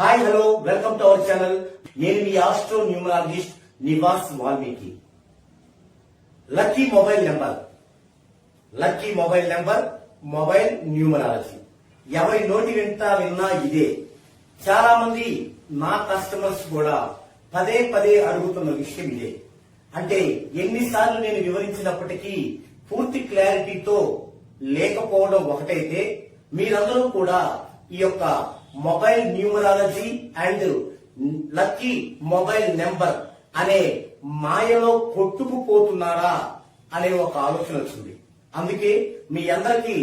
Hi hello welcome to our channel. నేను మీ astro numerologist Nivas Valmiki. Lucky mobile number mobile numerology ఎవరి నోటి వెంట విన్నా ఇదే. చాలా మంది నా కస్టమర్స్ కూడా పదే పదే అడుగుతున్న విషయం ఇదే. అంటే ఎన్నిసార్లు నేను వివరించినప్పటికీ పూర్తి క్లారిటీతో లేకపోవడం ఒకటైతే, మీరందరూ కూడా ఈ యొక్క mobile numerology and lucky mobile number అనే మాయలో కొట్టుకుపోతున్నారా అనే ఒక ఆలోచన వచ్చింది. అందుకే మీ అందరికీ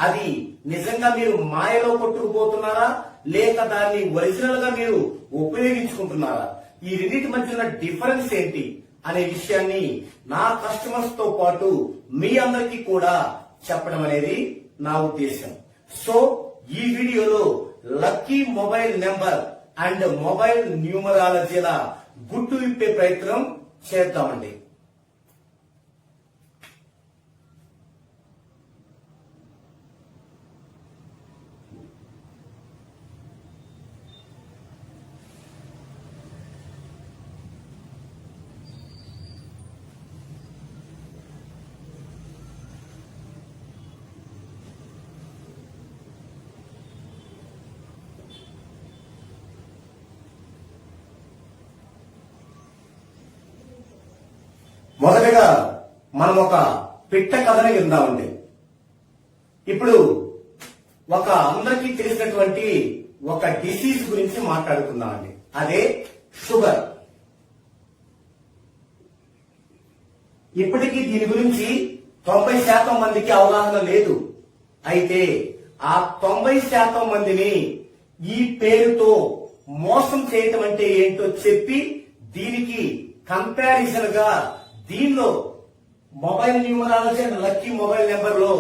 అది నిజంగా మీరు మాయలో కొట్టుకుపోతున్నారా లేక దాన్ని ఒరిజినల్ గా మీరు ఉపయోగించుకుంటున్నారా, ఈ రెండింటి మధ్య ఉన్న డిఫరెన్స్ ఏంటి అనే విషయాన్ని నా కస్టమర్స్ తో పాటు మీ అందరికీ కూడా చెప్పడం అనేది నా ఉద్దేశం. సో ఈ వీడియోలో lucky mobile number and mobile న్యూమరాలజీల గుట్టు విప్పే ప్రయత్నం చేద్దామండి. మొదటగా మనం ఒక పిట్ట కథని విందామండి. ఇప్పుడు ఒక అందరికీ తెలిసినటువంటి ఒక డిసీజ్ గురించి మాట్లాడుకుందామండి. అదే షుగర్. ఇప్పటికీ దీని గురించి 90% మందికి అవగాహన లేదు. అయితే ఆ 90% మందిని ఈ పేరుతో మోసం చేయటం అంటే ఏంటో చెప్పి, దీనికి కంపారిజన్ గా దీనిలో mobile numerology and lucky mobile number లో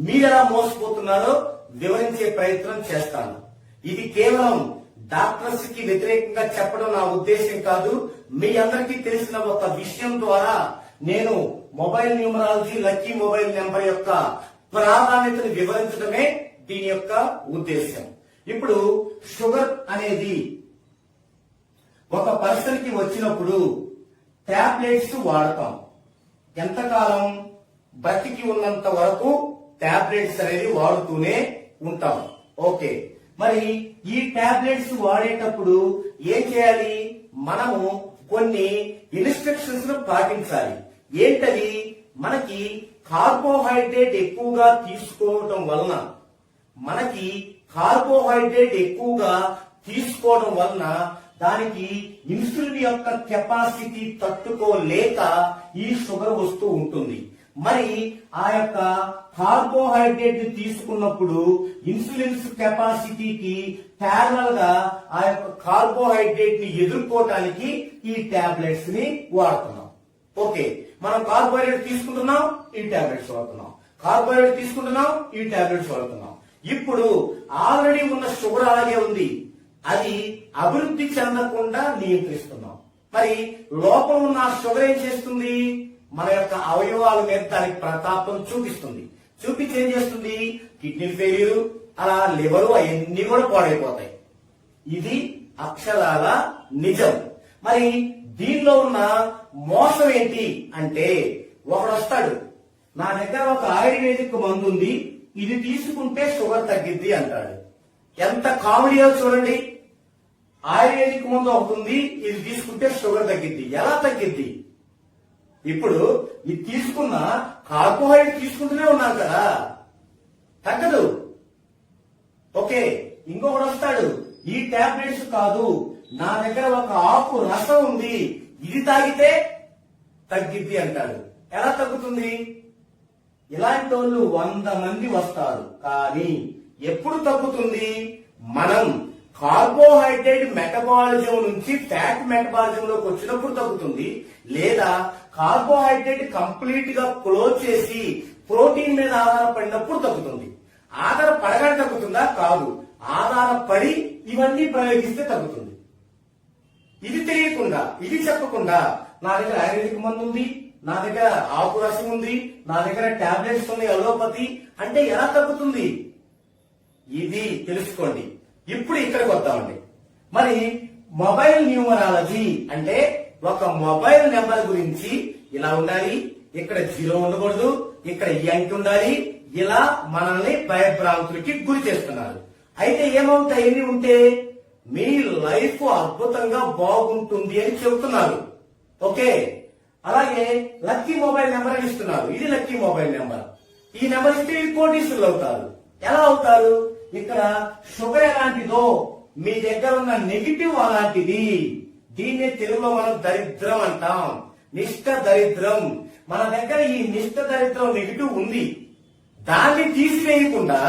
మీరెలా మోసపోతున్నారో వివరించే ప్రయత్నం చేస్తాను. ఇది కేవలం డాక్టర్స్ కి వ్యతిరేకంగా చెప్పడం నా ఉద్దేశం కాదు. మీ అందరికీ తెలిసిన ఒక విషయం ద్వారా నేను mobile numerology lucky mobile number యొక్క ప్రాధాన్యతను వివరించడమే దీని యొక్క ఉద్దేశం. ఇప్పుడు షుగర్ అనేది ఒక పర్సన్ కి వచ్చినప్పుడు టాబ్లెట్స్ వాడతాం. ఎంతకాలం? బతికి ఉన్నంత వరకు టాబ్లెట్స్ అనేది వాడుతూనే ఉంటాం. ఓకే, మరి ఈ టాబ్లెట్స్ వాడేటప్పుడు ఏం చేయాలి? మనము కొన్ని ఇన్స్ట్రక్షన్స్ ను పాటించాలి. ఏంటది? మనకి కార్బోహైడ్రేట్ ఎక్కువగా తీసుకోవటం వలన దానికి ఇన్సులిన్ యొక్క కెపాసిటీ తట్టుకోలేక ఈ షుగర్ వస్తూ ఉంటుంది. మరి ఆ యొక్క కార్బోహైడ్రేట్ తీసుకున్నప్పుడు ఇన్సులిన్ కెపాసిటీకి ప్యారలల్ గా ఆ యొక్క కార్బోహైడ్రేట్ ని ఎదుర్కోవటానికి ఈ టాబ్లెట్స్ ని వాడుతున్నాం. ఓకే, మనం కార్బోహైడ్రేట్ తీసుకుంటున్నాం, ఈ టాబ్లెట్స్ వాడుతున్నాం. కార్బోహైడ్రేట్ తీసుకుంటున్నాం, ఈ టాబ్లెట్స్ వాడుతున్నాం. ఇప్పుడు ఆల్రెడీ ఉన్న షుగర్ అలాగే ఉంది, అది అభివృద్ధి చెందకుండా నియంత్రిస్తున్నాం. మరి లోపల ఉన్న షుగర్ ఏం చేస్తుంది? మన యొక్క అవయవాల మీద దానికి ప్రతాపం చూపిస్తుంది. చూపించి ఏం చేస్తుంది? కిడ్నీ ఫెయిల్యూర్, అలా లివర్, అవన్నీ కూడా పాడైపోతాయి. ఇది అక్షరాల నిజం. మరి దీనిలో ఉన్న మోసం ఏంటి అంటే, ఒకడు వస్తాడు, నా దగ్గర ఒక ఆయుర్వేదిక్ మందు ఉంది, ఇది తీసుకుంటే షుగర్ తగ్గిద్ది అంటాడు. ఎంత కామెడీయో చూడండి. ఆయుర్వేదిక్ మందు అవుతుంది, ఇది తీసుకుంటే షుగర్ తగ్గిద్ది. ఎలా తగ్గిద్ది? ఇప్పుడు ఇది తీసుకున్న కార్బోహైడ్రేట్ తీసుకుంటూనే ఉన్నాం కదా, తగ్గదు. ఓకే, ఇంకొకటి వస్తాడు, ఈ టాబ్లెట్స్ కాదు, నా దగ్గర ఒక ఆకు రసం ఉంది, ఇది తాగితే తగ్గిద్ది అంటాడు. ఎలా తగ్గుతుంది? ఇలాంటి వాళ్ళు 100 మంది వస్తారు, కానీ ఎప్పుడు తగ్గుతుంది? మనం కార్బోహైడ్రేట్ మెటబాలిజం నుంచి ఫ్యాట్ మెటబాలిజం లోకి వచ్చినప్పుడు తగ్గుతుంది, లేదా కార్బోహైడ్రేట్ కంప్లీట్ గా క్లోజ్ చేసి ప్రోటీన్ మీద ఆధారపడినప్పుడు తగ్గుతుంది. ఆధారపడగానే తగ్గుతుందా? కాదు, ఆధారపడి ఇవన్నీ ప్రయోగిస్తే తగ్గుతుంది. ఇది తెలియకుండా, ఇది చెప్పకుండా నా దగ్గర ఆయుర్వేదిక్ మందు ఉంది, నా దగ్గర ఆకు రసం ఉంది, నా దగ్గర టాబ్లెట్స్ ఉన్నాయి, అలోపతి అంటే ఎలా తగ్గుతుంది? ఇది తెలుసుకోండి. ఇప్పుడు ఇక్కడికి వద్దామండి. మరి మొబైల్ న్యూమరాలజీ అంటే ఒక మొబైల్ నెంబర్ గురించి ఇలా ఉండాలి, ఇక్కడ 0 ఉండకూడదు, ఇక్కడ ఈ అంకె ఉండాలి, ఇలా మనల్ని భయభ్రాంతులకి గురి చేస్తున్నారు. అయితే ఏమవుతాయి ఇవి ఉంటే మీ లైఫ్ అద్భుతంగా బాగుంటుంది అని చెబుతున్నారు. ఓకే, అలాగే లక్కీ మొబైల్ నెంబర్ అని ఇస్తున్నారు. ఇది లక్కీ మొబైల్ నెంబర్. ఈ నెంబర్ ఇస్తే కోటీశ్వరులు అవుతారు. ఎలా అవుతారు? ఇక్కడ షుగర్ ఎలాంటిదో మీ దగ్గర ఉన్న నెగిటివ్ అలాంటిది. దీన్నే తెలుగులో మనం దరిద్రం అంటాం, నిష్ట దరిద్రం. మన దగ్గర ఈ నిష్ట దరిద్రం నెగిటివ్ ఉంది, దాన్ని తీసివేయకుండా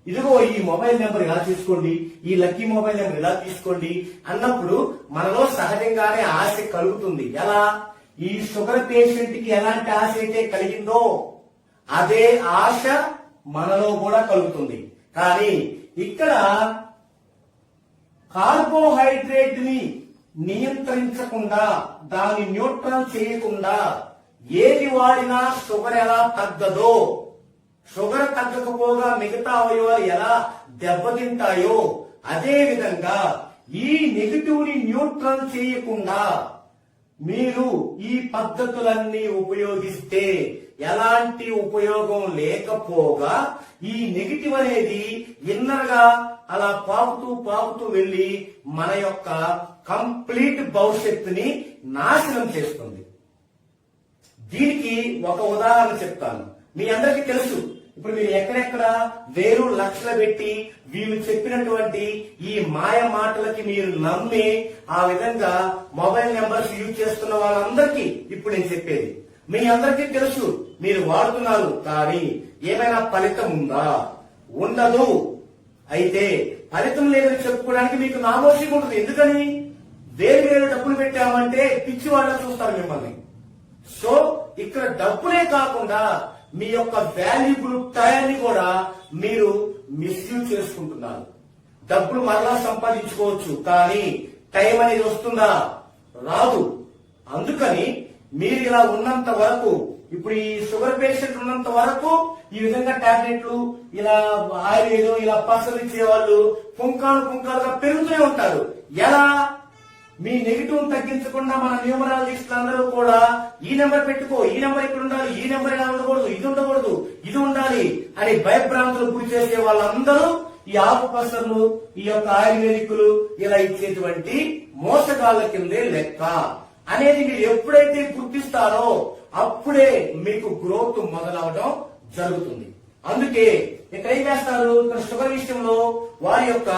ఇదిగో ఈ మొబైల్ నెంబర్ ఇలా తీసుకోండి, ఈ లక్కీ మొబైల్ నెంబర్ ఇలా తీసుకోండి అన్నప్పుడు మనలో సహజంగానే ఆశ కలుగుతుంది. ఎలా? ఈ షుగర్ పేషెంట్ కి ఎలాంటి ఆశ అయితే కలిగిందో అదే ఆశ మనలో కూడా కలుగుతుంది. కానీ ఇక్కడ కార్బోహైడ్రేట్ ని నియంత్రించకుండా, దాన్ని న్యూట్రల్ చేయకుండా ఏది వాడినా షుగర్ ఎలా తగ్గదో, షుగర్ తగ్గకపోగా మిగతా అవయవాలు ఎలా దెబ్బతింటాయో అదే విధంగా ఈ నెగిటివ్ ని న్యూట్రల్ చేయకుండా మీరు ఈ పద్ధతులన్నీ ఉపయోగిస్తే ఎలాంటి ఉపయోగం లేకపోగా ఈ నెగిటివ్ అనేది ఇన్నర్ గా అలా పాకుతూ వెళ్లి మన యొక్క కంప్లీట్ భవిష్యత్తుని నాశనం చేస్తుంది. దీనికి ఒక ఉదాహరణ చెప్తాను. మీ అందరికీ తెలుసు, ఇప్పుడు మీరు ఎక్కడెక్కడ వేరు లక్షలు పెట్టి వీళ్ళు చెప్పినటువంటి ఈ మాయ మాటలకి మీరు నమ్మి ఆ విధంగా మొబైల్ నెంబర్స్ యూజ్ చేస్తున్న వాళ్ళందరికీ ఇప్పుడు నేను చెప్పేది మీ అందరికీ తెలుసు, మీరు వాడుతున్నారు. కానీ ఏమైనా ఫలితం ఉందా? ఉండదు. అయితే ఫలితం లేదని చెప్పుకోవడానికి మీకు నామోషిగా ఉంటుంది. ఎందుకని? వేరు డబ్బులు పెట్టామంటే పిచ్చి వాళ్ళ చూస్తారు మిమ్మల్ని. సో ఇక్కడ డబ్బులే కాకుండా మీ యొక్క వాల్యుబుల్ టైంని కూడా మీరు మిస్యూజ్ చేసుకుంటున్నారు. డబ్బులు మరలా సంపాదించుకోవచ్చు, కానీ టైం అనేది వస్తుందా? రాదు. అందుకని మీరు ఇలా ఉన్నంత వరకు, ఇప్పుడు ఈ షుగర్ పేషెంట్ ఉన్నంత వరకు ఈ విధంగా టాబ్లెట్లు ఇలా ఆయుర్వేదం ఇలా పసలు ఇచ్చేవాళ్ళు పుంకాలుగా పెరుగుతూనే ఉంటారు. ఎలా? మీ నెగిటివ్ తగ్గించకుండా మన న్యూమరాలజిస్టులు అందరూ కూడా ఈ నెంబర్ పెట్టుకో, ఈ నెంబర్ ఇక్కడ ఉండాలి, ఈ నెంబర్ ఇలా ఉండకూడదు, ఇది ఉండకూడదు, ఇది ఉండాలి అని భయభ్రాంతులు గురి చేసే వాళ్ళందరూ ఈ ఆకుపసర్లు, ఈ యొక్క ఆయుర్వేదికులు ఇలా ఇచ్చేటువంటి మోసగాళ్ల కిందే లెక్క అనేది మీరు ఎప్పుడైతే గుర్తిస్తారో అప్పుడే మీకు గ్రోత్ మొదలవడం జరుగుతుంది. అందుకే ఇక్కడ ఏం చేస్తారు? ఇక్కడ షుగర్ విషయంలో వారి యొక్క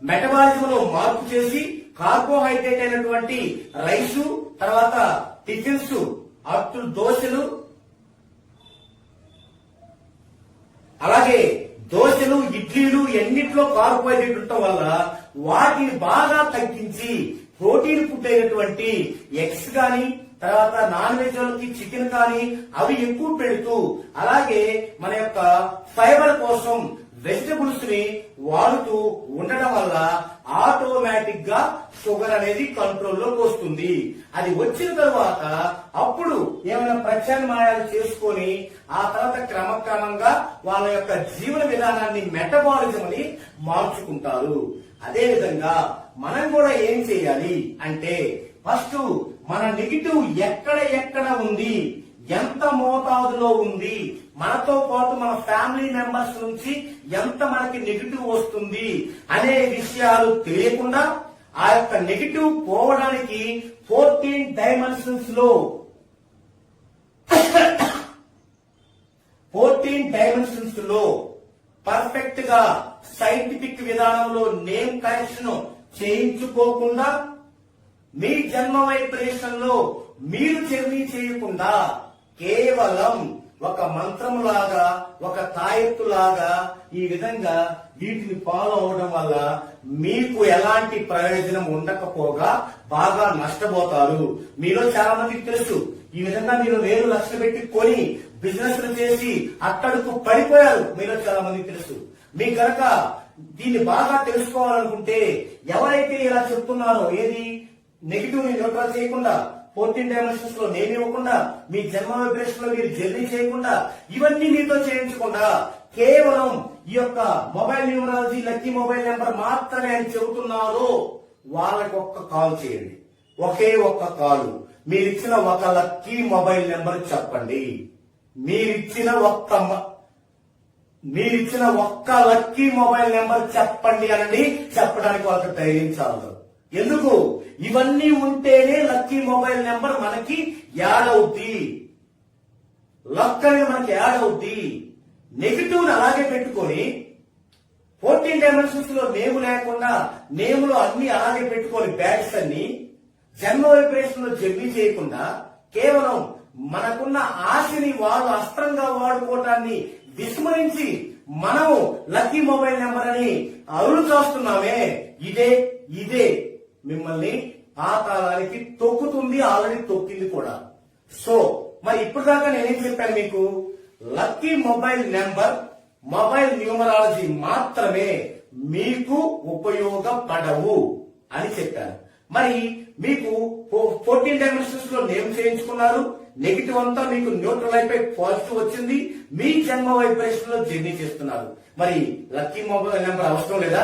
మెటబాలిజం లో మార్పు చేసి కార్బోహైడ్రేట్ అయినటువంటి రైసు, తర్వాత టిఫిన్స్, అట్లు దోశలు, అలాగే దోశలు ఇడ్లీలు ఎన్నిట్లో కార్బోహైడ్రేట్ ఉండటం వల్ల వాటిని బాగా తగ్గించి ప్రోటీన్ ఫుడ్ అయినటువంటి ఎగ్స్ గాని, తర్వాత నాన్ వెజ్ వాళ్ళకి చికెన్ కానీ అవి ఎక్కువ పెడుతూ, అలాగే మన యొక్క ఫైబర్ కోసం వెజిటబుల్స్ ని వాడుతూ ఉండడం వల్ల ఆటోమేటిక్ గా షుగర్ అనేది కంట్రోల్లోకి వస్తుంది. అది వచ్చిన తర్వాత అప్పుడు ఏమైనా ప్రత్యామ్నాయాలు చేసుకొని ఆ తర్వాత క్రమక్రమంగా వాళ్ళ యొక్క జీవన విధానాన్ని మెటబాలిజం అని మార్చుకుంటారు. అదే విధంగా మనం కూడా ఏం చేయాలి అంటే, ఫస్ట్ మన నెగిటివ్ ఎక్కడ ఉంది, ఎంత మోతాదులో ఉంది, మనతో పాటు మన ఫ్యామిలీ మెంబర్స్ నుంచి ఎంత మనకి నెగిటివ్ వస్తుంది అనే విషయాలు తెలియకుండా ఆ యొక్క నెగిటివ్ పోవడానికి 14 డైమెన్షన్స్ లో 14 డైమెన్షన్స్ లో పర్ఫెక్ట్ గా సైంటిఫిక్ విధానంలో నేమ్ కరెక్షన్ చేయించుకోకుండా, మీ జన్మ వైబ్రేషన్ లో మీరు జర్నీ చేయకుండా కేవలం ఒక మంత్రం లాగా, ఒక తాయెత్తు లాగా ఈ విధంగా వీటిని ఫాలో అవడం వల్ల మీకు ఎలాంటి ప్రయోజనం ఉండకపోగా బాగా నష్టపోతారు. మీలో చాలా మందికి తెలుసు, ఈ విధంగా మీరు వేలు లక్షలు పెట్టి కొని బిజినెస్ చేసి అక్కడకు పడిపోయారు. మీలో చాలా మందికి తెలుసు. మీ కనుక దీన్ని బాగా తెలుసుకోవాలనుకుంటే, ఎవరైతే ఇలా చెప్తున్నారో, ఏది నెగిటివ్ ని న్యూట్రల్ చేయకుండా, 14 డైమెన్షన్స్ లో నేమ్ ఇవ్వకుండా, మీ జన్మ వైబ్రేషన్ లో మీరు జర్నీ చేయకుండా, ఇవన్నీ మీతో చేయించకుండా కేవలం ఈ యొక్క mobile numerology lucky mobile number మాత్రమే అని చెబుతున్నారో వాళ్ళకి ఒక్క కాల్ చేయండి. ఒకే ఒక్క కాలు. మీరిచ్చిన ఒక లక్కీ మొబైల్ నెంబర్ చెప్పండి. మీరిచ్చిన ఒక్క లక్కీ మొబైల్ నెంబర్ చెప్పండి అనండి. చెప్పడానికి వాళ్ళకి ధైర్యం చాలదు. ఎందుకు? ఇవన్నీ ఉంటేనే లక్కీ మొబైల్ నెంబర్ మనకి యాడ్ అవుద్ది. లక్ అనేది మనకి యాడ్ అవుద్ది. నెగిటివ్ అలాగే పెట్టుకొని 14 డైమెన్షన్స్ లో నేము లేకుండా నేములో అన్ని అలాగే పెట్టుకొని బ్యాట్స్ అన్ని జన్మ వైబ్రేషన్ లో జర్నీ చేయకుండా కేవలం మనకున్న ఆశని వాళ్ళు అస్త్రంగా వాడుకోవటాన్ని విస్మరించి మనం లక్కీ మొబైల్ నెంబర్ అని అరులు చేస్తున్నామే, ఇదే మిమ్మల్ని పాతాళానికి తొక్కుతుంది. ఆల్రెడీ తొక్కింది కూడా. సో మరి ఇప్పుడు దాకా నేనేం చెప్పాను మీకు? Lucky mobile number mobile numerology మాత్రమే మీకు ఉపయోగపడవు అని చెప్పాను. మరి మీకు 14 డైమెన్షన్స్ లో నేమ్ చేయించుకున్నారు. నెగిటివ్ అంతా మీకు న్యూట్రల్ అయిపోయి పాజిటివ్ వచ్చింది. మీ జన్మ వైబ్రేషన్ లో జర్నీ చేస్తున్నారు. మరి లక్కీ మొబైల్ నెంబర్ అవసరం లేదా?